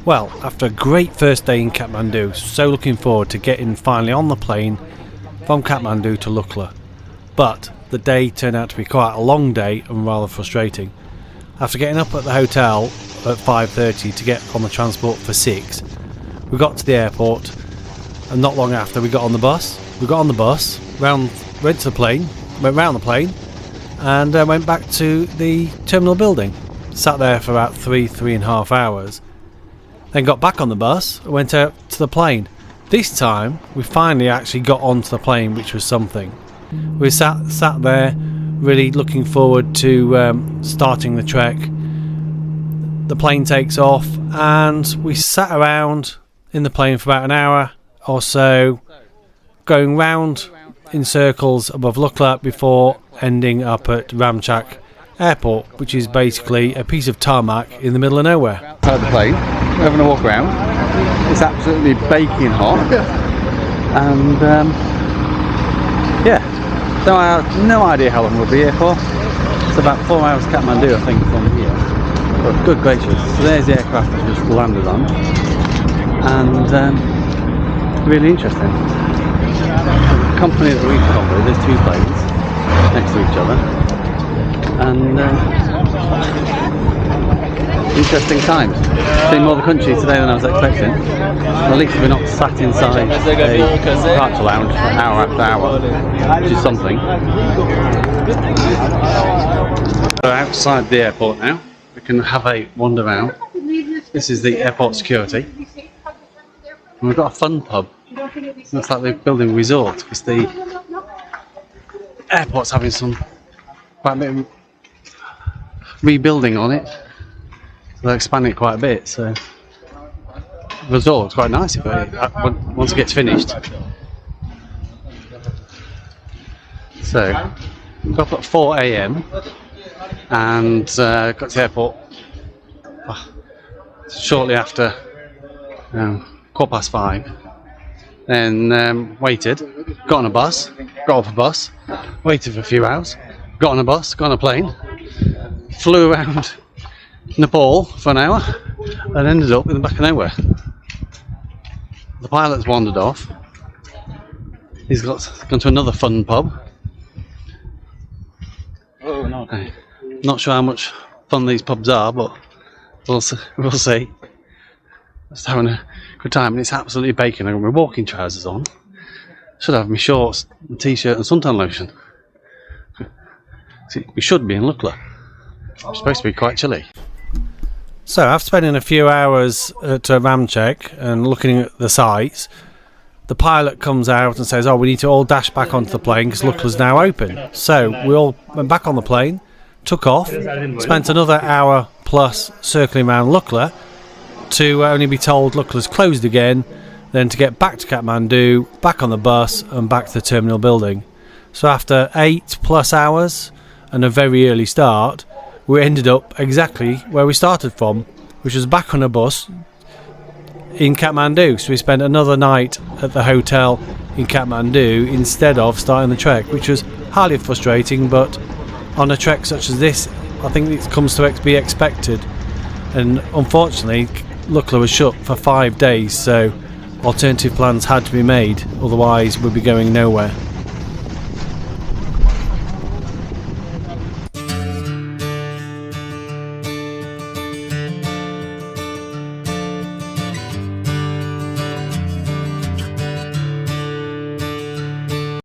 Well, after a great first day in Kathmandu, so looking forward to getting finally on the plane from Kathmandu to Lukla. But the day turned out to be quite a long day and rather frustrating. After getting up at the hotel at 5:30 to get on the transport for 6, we got to the airport, and not long after we got on the bus. We got on the bus, went to the plane, went round the plane, and went back to the terminal building. Sat there for about 3.5 hours. Then got back on the bus and went out to the plane. This time we finally actually got onto the plane, which was something. We sat there really looking forward to starting the trek. The plane takes off and we sat around in the plane for about an hour or so, going round in circles above Lukla before ending up at Ramechhap airport, which is basically a piece of tarmac in the middle of nowhere. Outside the plane, we're having a walk around. It's absolutely baking hot, and so I have no idea how long we'll be here for. It's about 4 hours Kathmandu, I think, from here. But good gracious, so there's the aircraft that just landed on, and really interesting. The company that we've come with, there's 2 planes next to each other, and interesting times. Seen more of the country today than I was expecting. At least we're not sat inside a departure lounge hour after hour, which is something. We're outside the airport now. We can have a wander around. This is the airport security. And we've got a fun pub. Looks like they're building a resort because the airport's having quite a bit of rebuilding on it. They're expanding it quite a bit, so the resort's quite nice if once it gets finished. So we got up at 4 AM and got to the airport shortly after 5:15. Then waited, got on a bus, got off a bus, waited for a few hours, got on a bus, got on a plane, flew around Nepal for an hour, and ended up in the back of nowhere. The pilot's wandered off. He's gone to another fun pub. Oh no! Not sure how much fun these pubs are, but we'll see. Just having a good time, and it's absolutely baking. I've got my walking trousers on. Should have my shorts, my t-shirt, and suntan lotion. See, we should be in Lukla. It's supposed to be quite chilly. So after spending a few hours at Ramechhap and looking at the sights, the pilot comes out and says, we need to all dash back onto the plane because Lukla's now open. So we all went back on the plane, took off, spent another hour plus circling around Lukla to only be told Lukla's closed again, then to get back to Kathmandu, back on the bus and back to the terminal building. So after 8+ hours and a very early start, we ended up exactly where we started from, which was back on a bus in Kathmandu. So we spent another night at the hotel in Kathmandu instead of starting the trek, which was highly frustrating, but on a trek such as this, I think it comes to be expected. And unfortunately, Lukla was shut for 5 days, so alternative plans had to be made, otherwise we'd be going nowhere.